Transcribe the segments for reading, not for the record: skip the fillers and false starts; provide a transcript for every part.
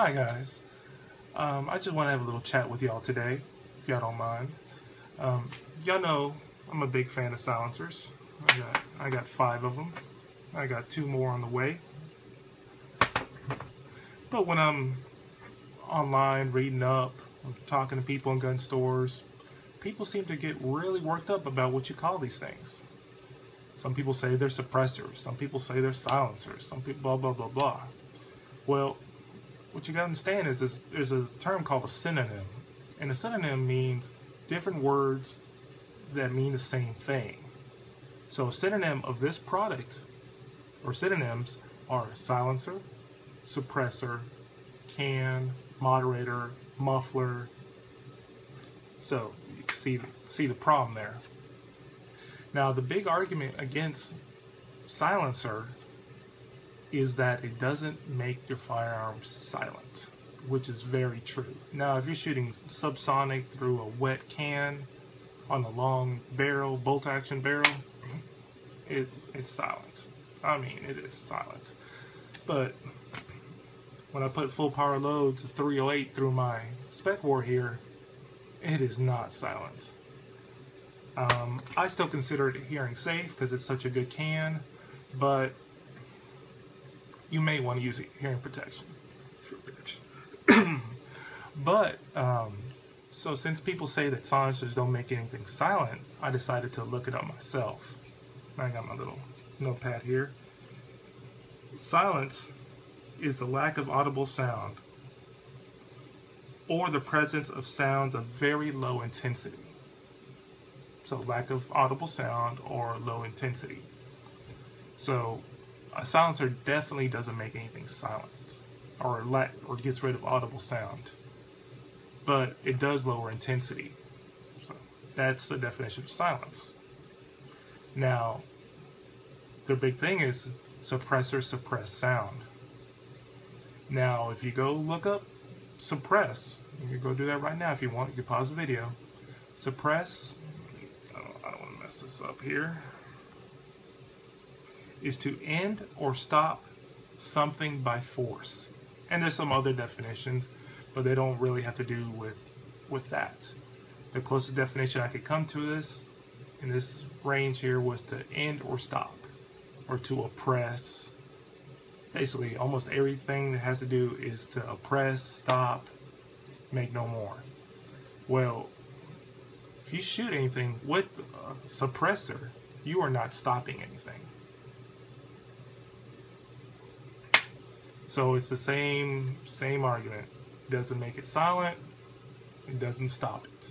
Hi guys, I just want to have a little chat with y'all today, if y'all don't mind. Y'all know I'm a big fan of silencers. I got 5 of them. I got 2 more on the way. But when I'm online reading up, talking to people in gun stores, people seem to get really worked up about what you call these things. Some people say they're suppressors, some people say they're silencers, some people blah blah blah blah. Well, what you gotta understand is there's a term called a synonym. And a synonym means different words that mean the same thing. So a synonym of this product, or synonyms, are silencer, suppressor, can, moderator, muffler. So you can see the problem there. Now the big argument against silencer is that it doesn't make your firearm silent, which is very true. Now if you're shooting subsonic through a wet can on a long barrel, bolt action barrel, it's silent. I mean, it is silent. But when I put full power loads of 308 through my spec war here, it is not silent. I still consider it hearing safe because it's such a good can, but you may want to use hearing protection if you're a bitch. But so since people say that silencers don't make anything silent, I decided to look it up myself. I got my little notepad here. Silence is the lack of audible sound or the presence of sounds of very low intensity. So lack of audible sound or low intensity. So a silencer definitely doesn't make anything silent or gets rid of audible sound, but it does lower intensity. So that's the definition of silence. Now, the big thing is suppressors suppress sound. Now, if you go look up suppress, you can go do that right now if you want. You can pause the video. Suppress, I don't want to mess this up here, is to end or stop something by force. And there's some other definitions, but they don't really have to do with that. The closest definition I could come to this, in this range here, was to end or stop, or to oppress. Basically, almost everything that has to do is to oppress, stop, make no more. Well, if you shoot anything with a suppressor, you are not stopping anything. So it's the same argument. It doesn't make it silent, it doesn't stop it.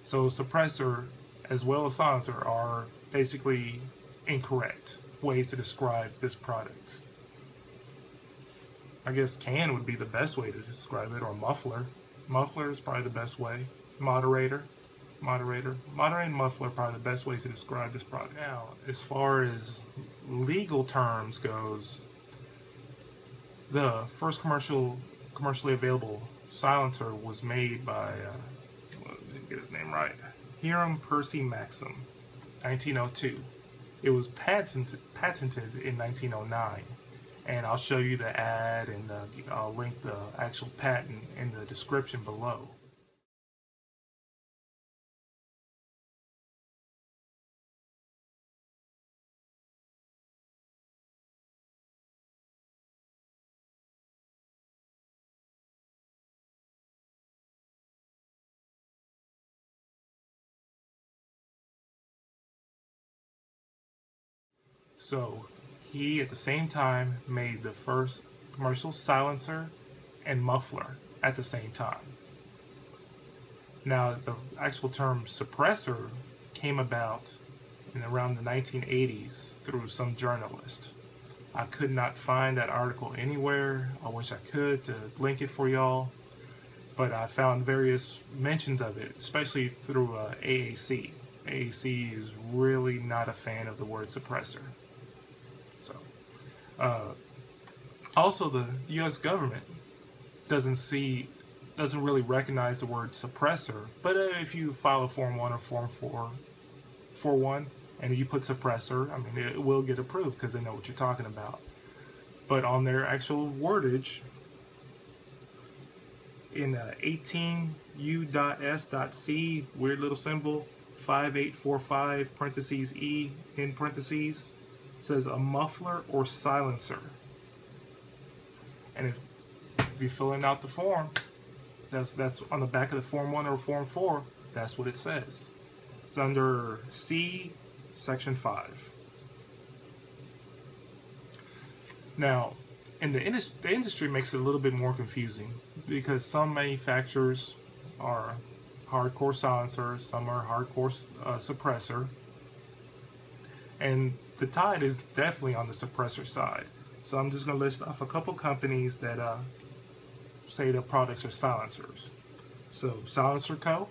So suppressor as well as silencer are basically incorrect ways to describe this product. I guess can would be the best way to describe it, or muffler. Muffler is probably the best way. Moderator and muffler are probably the best ways to describe this product. Now, as far as legal terms goes, the first commercially available silencer was made by, didn't get his name right, Hiram Percy Maxim, 1902. It was patented in 1909. And I'll show you the ad, and I'll link the actual patent in the description below. So he, at the same time, made the first commercial silencer and muffler at the same time. Now, the actual term suppressor came about in around the 1980s through some journalist. I could not find that article anywhere. I wish I could to link it for y'all, but I found various mentions of it, especially through AAC. AAC is really not a fan of the word suppressor. Also, the U.S. government doesn't really recognize the word suppressor, but if you file a Form 1 or Form 441 and you put suppressor, I mean, it will get approved because they know what you're talking about. But on their actual wordage, in 18U.S.C, weird little symbol, 5845 parentheses E in parentheses, says a muffler or silencer. And if you're filling out the form, that's on the back of the Form 1 or Form 4, that's what it says. It's under C, Section 5. Now, and the industry makes it a little bit more confusing because some manufacturers are hardcore silencer, some are hardcore suppressor, and the tide is definitely on the suppressor side. So I'm just going to list off a couple companies that say their products are silencers. So Silencer Co.,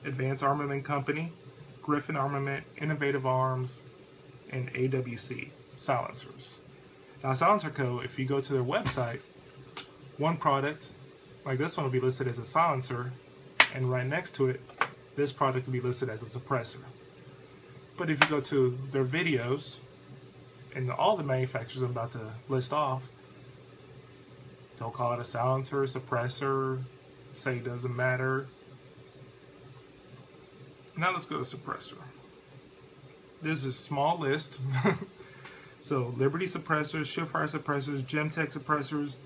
Advanced Armament Company, Griffin Armament, Innovative Arms, and AWC silencers. Now Silencer Co., if you go to their website, one product like this one will be listed as a silencer, and right next to it, this product will be listed as a suppressor. But if you go to their videos, and all the manufacturers I'm about to list off, they'll call it a silencer, suppressor, say it doesn't matter. Now let's go to suppressor. This is a small list. So Liberty suppressors, Surefire suppressors, Gemtech suppressors,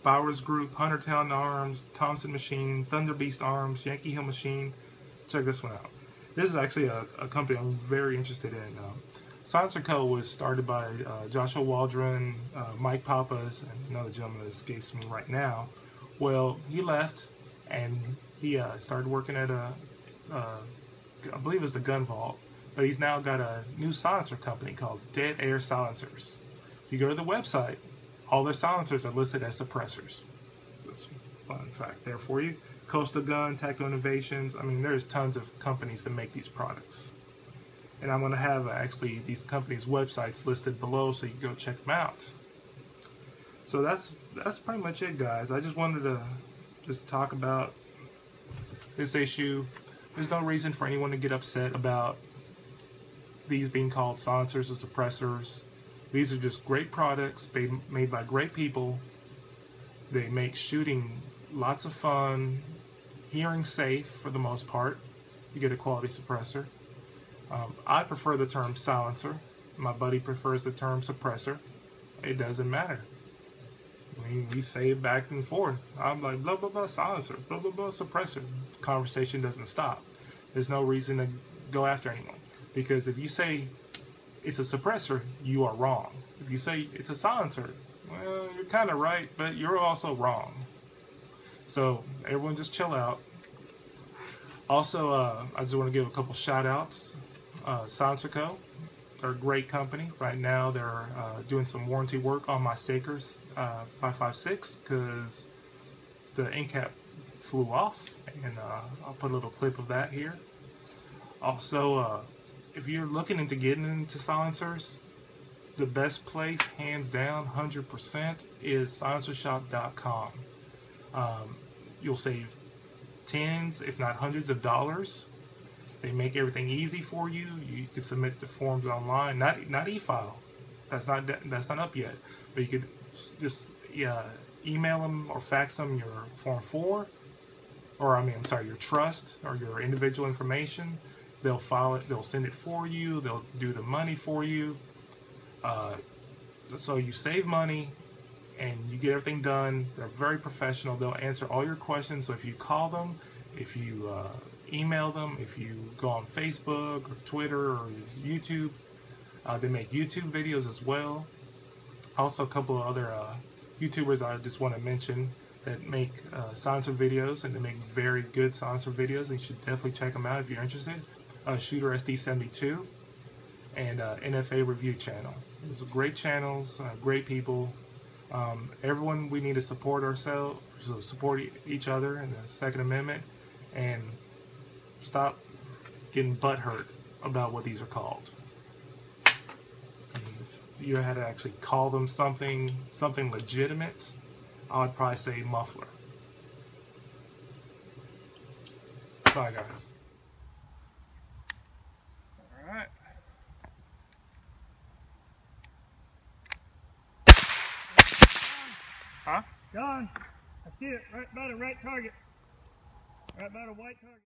Bowers Group, Huntertown Arms, Thompson Machine, Thunder Beast Arms, Yankee Hill Machine. Check this one out. This is actually a company I'm very interested in. Silencer Co. was started by Joshua Waldron, Mike Pappas, and another gentleman that escapes me right now. Well, he left and he started working at I believe it was the Gun Vault, but he's now got a new silencer company called Dead Air Silencers. If you go to the website, all their silencers are listed as suppressors. Just a fun fact there for you. Coastal Gun, Tactical Innovations. I mean, there's tons of companies that make these products. And I'm going to have actually these companies' websites listed below so you can go check them out. So that's pretty much it, guys. I just wanted to just talk about this issue. There's no reason for anyone to get upset about these being called silencers or suppressors. These are just great products made by great people. They make shooting lots of fun, hearing safe for the most part. You get a quality suppressor. I prefer the term silencer. My buddy prefers the term suppressor. It doesn't matter. I mean, we say it back and forth. I'm like, blah, blah, blah, silencer, blah, blah, blah, suppressor. Conversation doesn't stop. There's no reason to go after anyone. Because if you say it's a suppressor, you are wrong. If you say it's a silencer, well, you're kind of right, but you're also wrong. So, everyone just chill out. Also, I just want to give a couple shout outs. Silencer Co. They're a great company. Right now, they're doing some warranty work on my Sakers 5.56 because the end cap flew off, and I'll put a little clip of that here. Also, if you're looking into getting into silencers, the best place, hands down, 100%, is silencershop.com. You'll save tens, if not hundreds of dollars. They make everything easy for you. You can submit the forms online, not e-file. That's not up yet. But you could just email them or fax them your Form 4, or your trust or your individual information. They'll file it. They'll send it for you. They'll do the money for you. So you save money and you get everything done. They're very professional. They'll answer all your questions. So if you call them, if you email them, if you go on Facebook or Twitter or YouTube, they make YouTube videos as well. Also, a couple of other YouTubers I just want to mention that make silencer videos, and they make very good silencer videos. You should definitely check them out if you're interested. Shooter SD72 and NFA Review Channel. Those are great channels, great people. Everyone, we need to support ourselves, so support each other in the Second Amendment, and stop getting butthurt about what these are called. If you had to actually call them something legitimate, I would probably say muffler. Bye, guys. All right. Huh? Gun. I see it right by the right target. Right by the white target.